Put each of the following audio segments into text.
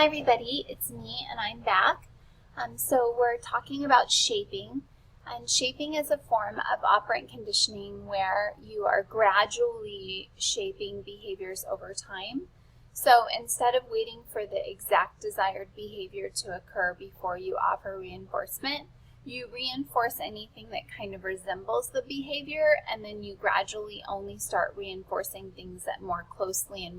Hi everybody, it's me and I'm back. So we're talking about shaping, and shaping is a form of operant conditioning where you are gradually shaping behaviors over time. So instead of waiting for the exact desired behavior to occur before you offer reinforcement, you reinforce anything that kind of resembles the behavior, and then you gradually only start reinforcing things that more closely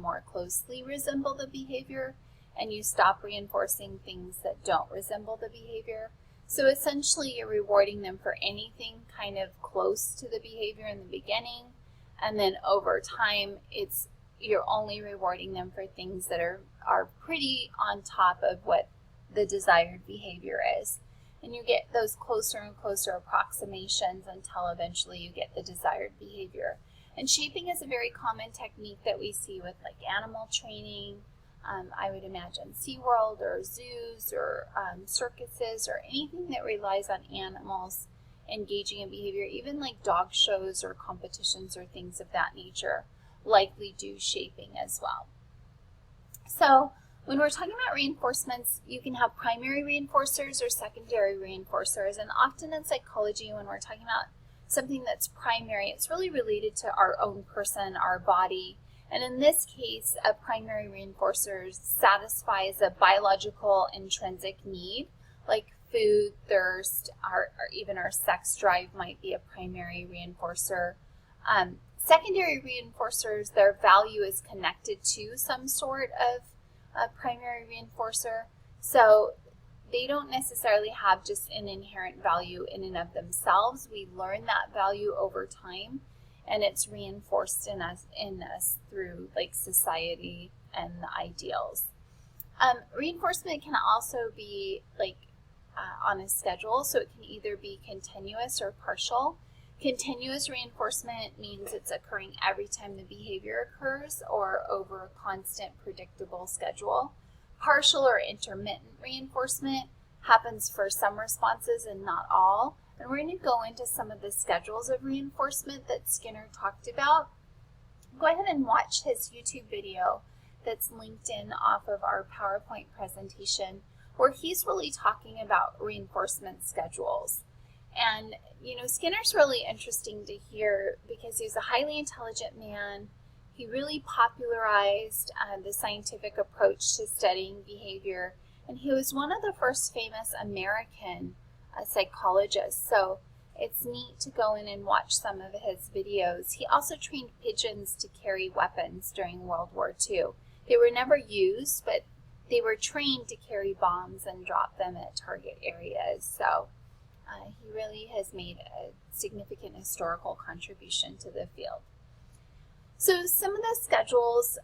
resemble the behavior, and you stop reinforcing things that don't resemble the behavior. So essentially you're rewarding them for anything kind of close to the behavior in the beginning, and then over time you're only rewarding them for things that are pretty on top of what the desired behavior is. And you get those closer and closer approximations until eventually you get the desired behavior. And shaping is a very common technique that we see with like animal training. I would imagine SeaWorld or zoos or circuses or anything that relies on animals engaging in behavior, even like dog shows or competitions or things of that nature, likely do shaping as well. So when we're talking about reinforcements, you can have primary reinforcers or secondary reinforcers, and often in psychology when we're talking about something that's primary, it's really related to our own person, our body. And in this case, a primary reinforcer satisfies a biological intrinsic need, like food, thirst, or even our sex drive might be a primary reinforcer. Secondary reinforcers, their value is connected to some sort of a primary reinforcer, so they don't necessarily have just an inherent value in and of themselves. We learn that value over time, and it's reinforced in us through like society and the ideals. Reinforcement can also be like on a schedule, so it can either be continuous or partial. Continuous reinforcement means it's occurring every time the behavior occurs or over a constant predictable schedule. Partial or intermittent reinforcement happens for some responses and not all. And we're going to go into some of the schedules of reinforcement that Skinner talked about. Go ahead and watch his YouTube video that's linked in off of our PowerPoint presentation, where he's really talking about reinforcement schedules. And, you know, Skinner's really interesting to hear because he's a highly intelligent man. He really popularized the scientific approach to studying behavior, and he was one of the first famous American psychologists. So it's neat to go in and watch some of his videos. He also trained pigeons to carry weapons during World War II. They were never used, but they were trained to carry bombs and drop them at target areas. So he really has made a significant historical contribution to the field. So some of the schedules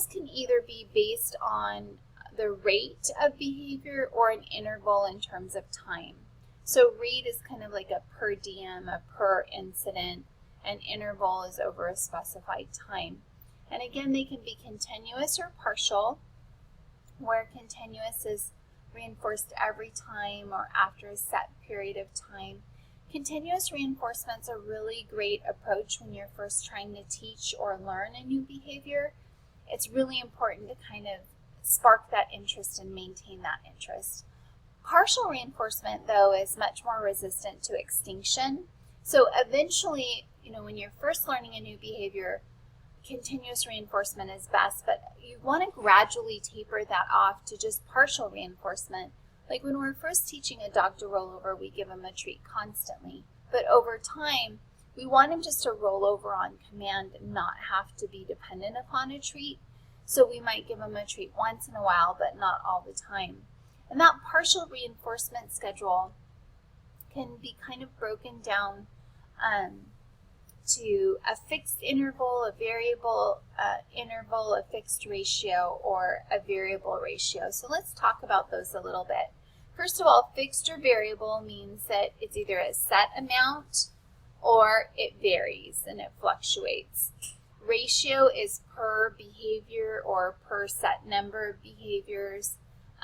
can either be based on the rate of behavior or an interval in terms of time. So rate is kind of like a per diem, a per incident, and interval is over a specified time. And again, they can be continuous or partial, where continuous is reinforced every time or after a set period of time. Continuous reinforcement's a really great approach when you're first trying to teach or learn a new behavior. It's really important to kind of spark that interest and maintain that interest. Partial reinforcement, though, is much more resistant to extinction. So eventually, you know, when you're first learning a new behavior, continuous reinforcement is best, but you want to gradually taper that off to just partial reinforcement. Like when we're first teaching a dog to roll over, we give him a treat constantly. But over time, we want him just to roll over on command and not have to be dependent upon a treat. So we might give him a treat once in a while, but not all the time. And that partial reinforcement schedule can be kind of broken down to a fixed interval, a variable interval, a fixed ratio, or a variable ratio. So let's talk about those a little bit. First of all, fixed or variable means that it's either a set amount or it varies and it fluctuates. Ratio is per behavior or per set number of behaviors,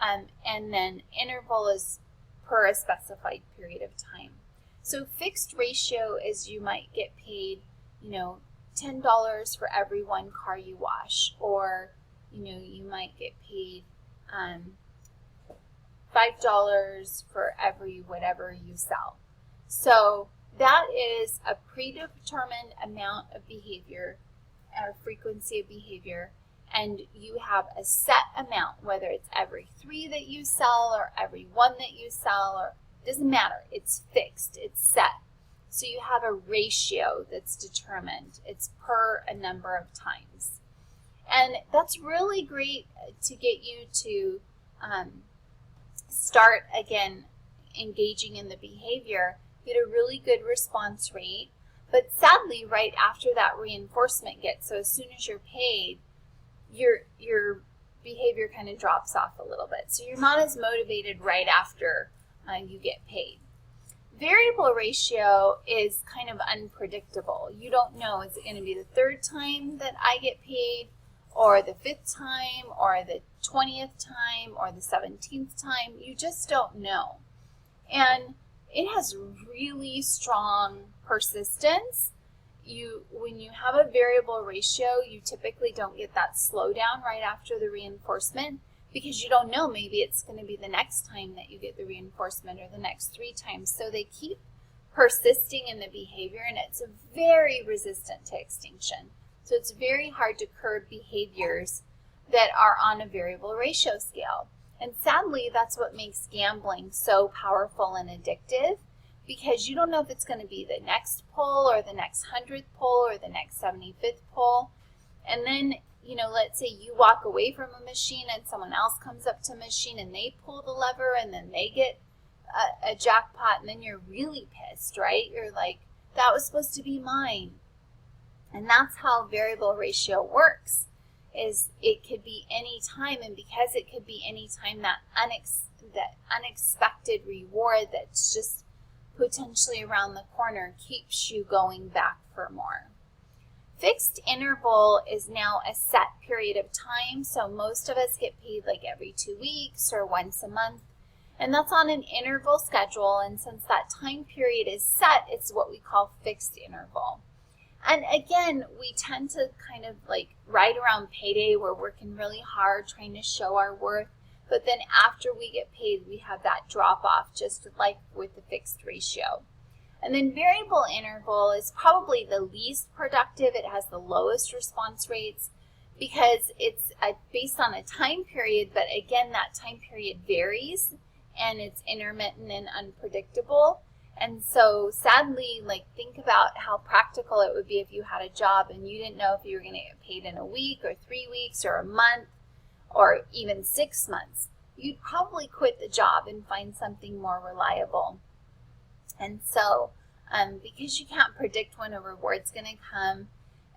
and then interval is per a specified period of time. So fixed ratio is you might get paid, you know, $10 for every one car you wash, or, you know, you might get paid $5 for every whatever you sell. So that is a predetermined amount of behavior or frequency of behavior, and you have a set amount, whether it's every 3 that you sell or every 1 that you sell, or it doesn't matter. It's fixed, it's set. So you have a ratio that's determined. It's per a number of times. And that's really great to get you to start again engaging in the behavior, get a really good response rate. But sadly, right after that reinforcement gets, so as soon as you're paid, your behavior kind of drops off a little bit. So you're not as motivated right after you get paid. Variable ratio is kind of unpredictable. You don't know, is it going to be the 3rd time that I get paid, or the 5th time, or the 20th time, or the 17th time? You just don't know. And it has really strong persistence. When you have a variable ratio, you typically don't get that slowdown right after the reinforcement, because you don't know, maybe it's going to be the next time that you get the reinforcement or the next 3 times. So they keep persisting in the behavior, and it's very resistant to extinction. So it's very hard to curb behaviors that are on a variable ratio scale. And sadly, that's what makes gambling so powerful and addictive, because you don't know if it's going to be the next pull or the next 100th pull or the next 75th pull. And then, let's say you walk away from a machine and someone else comes up to a machine and they pull the lever and then they get a jackpot, and then you're really pissed, right? You're like, that was supposed to be mine. And that's how variable ratio works, is it could be any time, and because it could be any time, that unexpected reward that's just potentially around the corner keeps you going back for more. Fixed interval is now a set period of time, so most of us get paid like every 2 weeks or once a month, and that's on an interval schedule, and since that time period is set, it's what we call fixed interval. And again, we tend to kind of like right around payday, we're working really hard trying to show our worth, but then after we get paid, we have that drop off, just like with the fixed ratio. And then variable interval is probably the least productive. It has the lowest response rates because it's based on a time period, but again, that time period varies and it's intermittent and unpredictable. And so sadly, think about how practical it would be if you had a job and you didn't know if you were going to get paid in a week or 3 weeks or a month or even 6 months. You'd probably quit the job and find something more reliable. And so because you can't predict when a reward's going to come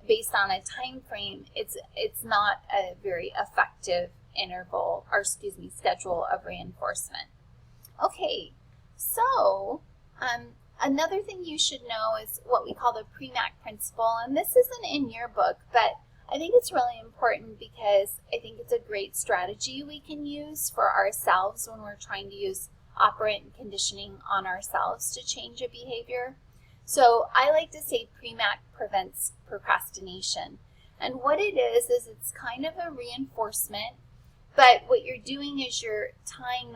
based on a time frame, it's not a very effective schedule of reinforcement. Okay, so another thing you should know is what we call the Premack principle, and this isn't in your book, but I think it's really important because I think it's a great strategy we can use for ourselves when we're trying to use operant conditioning on ourselves to change a behavior. So I like to say Premack prevents procrastination. And what it is it's kind of a reinforcement, but what you're doing is you're tying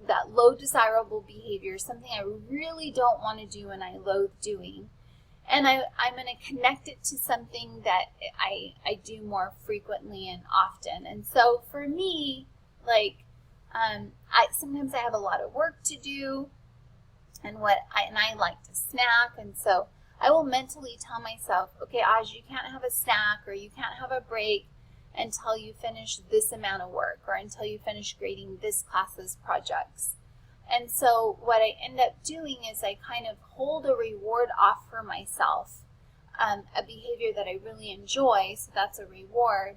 that low desirable behavior, something I really don't want to do and I loathe doing, and I'm going to connect it to something that I do more frequently and often. And so for me, sometimes I have a lot of work to do, and I like to snack, and so I will mentally tell myself, okay, Aj, you can't have a snack or you can't have a break until you finish this amount of work or until you finish grading this class's projects. And so what I end up doing is I kind of hold a reward off for myself, a behavior that I really enjoy, so that's a reward.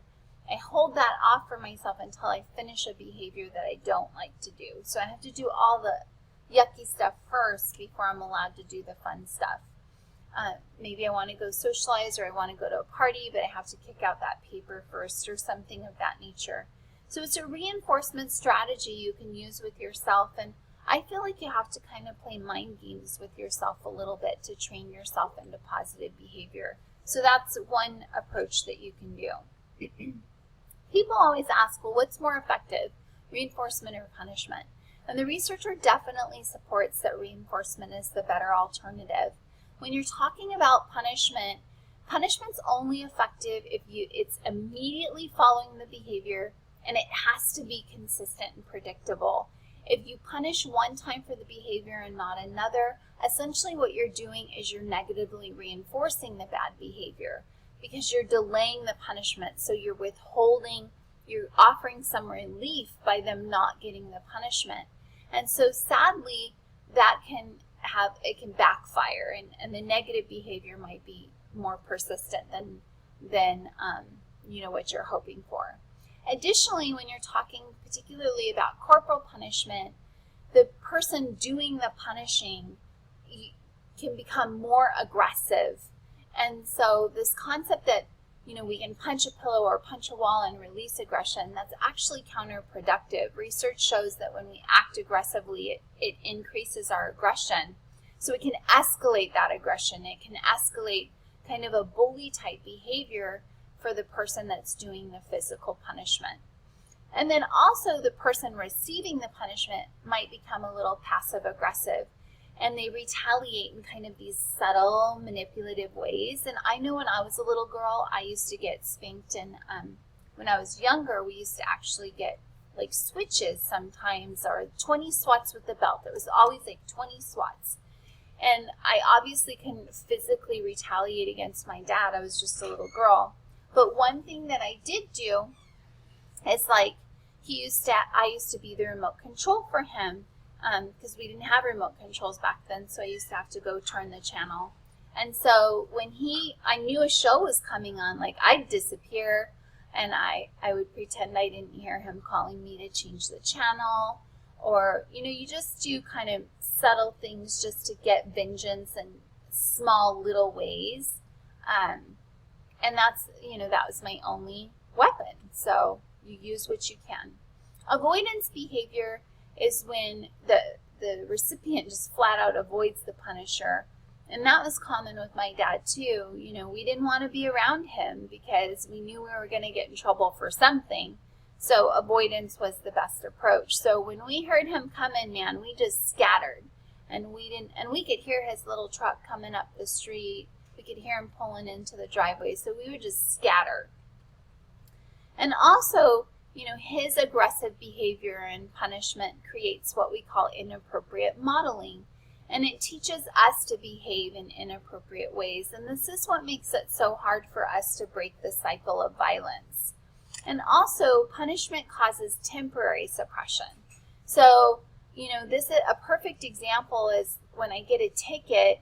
I hold that off for myself until I finish a behavior that I don't like to do. So I have to do all the yucky stuff first before I'm allowed to do the fun stuff. Maybe I want to go socialize or I want to go to a party, but I have to kick out that paper first or something of that nature. So it's a reinforcement strategy you can use with yourself, and I feel like you have to kind of play mind games with yourself a little bit to train yourself into positive behavior. So that's one approach that you can do. People always ask, well, what's more effective, reinforcement or punishment. And the researcher definitely supports that reinforcement is the better alternative. When you're talking about punishment, punishment's only effective if it's immediately following the behavior and it has to be consistent and predictable. If you punish one time for the behavior and not another, essentially what you're doing is you're negatively reinforcing the bad behavior because you're delaying the punishment. So you're withholding, you're offering some relief by them not getting the punishment. And so sadly, it can backfire, and the negative behavior might be more persistent than what you're hoping for. Additionally, when you're talking particularly about corporal punishment, the person doing the punishing can become more aggressive. And so this concept that we can punch a pillow or punch a wall and release aggression, that's actually counterproductive. Research shows that when we act aggressively, it increases our aggression. So it can escalate that aggression. It can escalate kind of a bully type behavior for the person that's doing the physical punishment. And then also the person receiving the punishment might become a little passive aggressive, and they retaliate in kind of these subtle manipulative ways. And I know when I was a little girl, I used to get spanked, and when I was younger, we used to actually get like switches sometimes, or 20 swats with the belt. It was always like 20 swats. And I obviously couldn't physically retaliate against my dad. I was just a little girl. But one thing that I did do is I used to be the remote control for him, because we didn't have remote controls back then, so I used to have to go turn the channel. And so when I knew a show was coming on, I'd disappear, and I would pretend I didn't hear him calling me to change the channel, or, you just do kind of subtle things just to get vengeance in small little ways. And that was my only weapon. So you use what you can. Avoidance behavior is when the recipient just flat out avoids the punisher. And that was common with my dad too. We didn't want to be around him because we knew we were going to get in trouble for something. So avoidance was the best approach. So when we heard him coming, man, we just scattered. And we could hear his little truck coming up the street. We could hear him pulling into the driveway. So we would just scatter. And also, his aggressive behavior and punishment creates what we call inappropriate modeling. And it teaches us to behave in inappropriate ways. And this is what makes it so hard for us to break the cycle of violence. And also, punishment causes temporary suppression. So, this is a perfect example is when I get a ticket.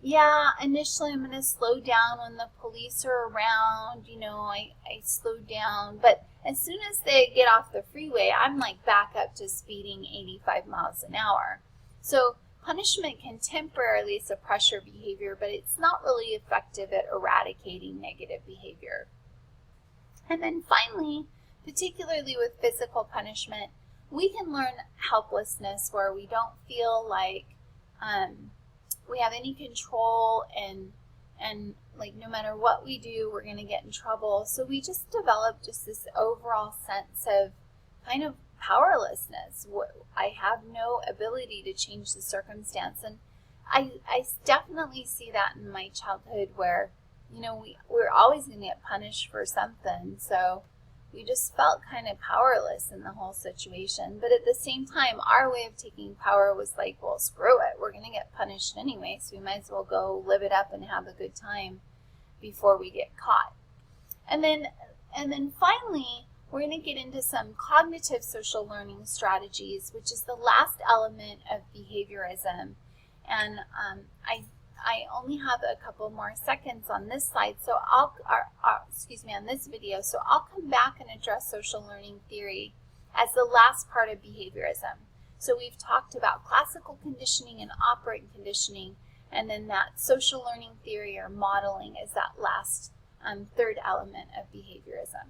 Yeah, initially I'm going to slow down when the police are around. I slow down. But as soon as they get off the freeway, I'm back up to speeding 85 miles an hour. So punishment can temporarily suppress your behavior, but it's not really effective at eradicating negative behavior. And then finally, particularly with physical punishment, we can learn helplessness where we don't feel like we have any control, and no matter what we do, we're going to get in trouble. So we just develop just this overall sense of kind of powerlessness. I have no ability to change the circumstance. And I definitely see that in my childhood where, we're always going to get punished for something. So we just felt kind of powerless in the whole situation. But at the same time, our way of taking power was well, screw it. We're going to get punished anyway, so we might as well go live it up and have a good time before we get caught. And then finally, we're going to get into some cognitive social learning strategies, which is the last element of behaviorism. And I only have a couple more seconds on this slide, so on this video, so I'll come back and address social learning theory as the last part of behaviorism. So we've talked about classical conditioning and operant conditioning, and then that social learning theory or modeling is that last third element of behaviorism.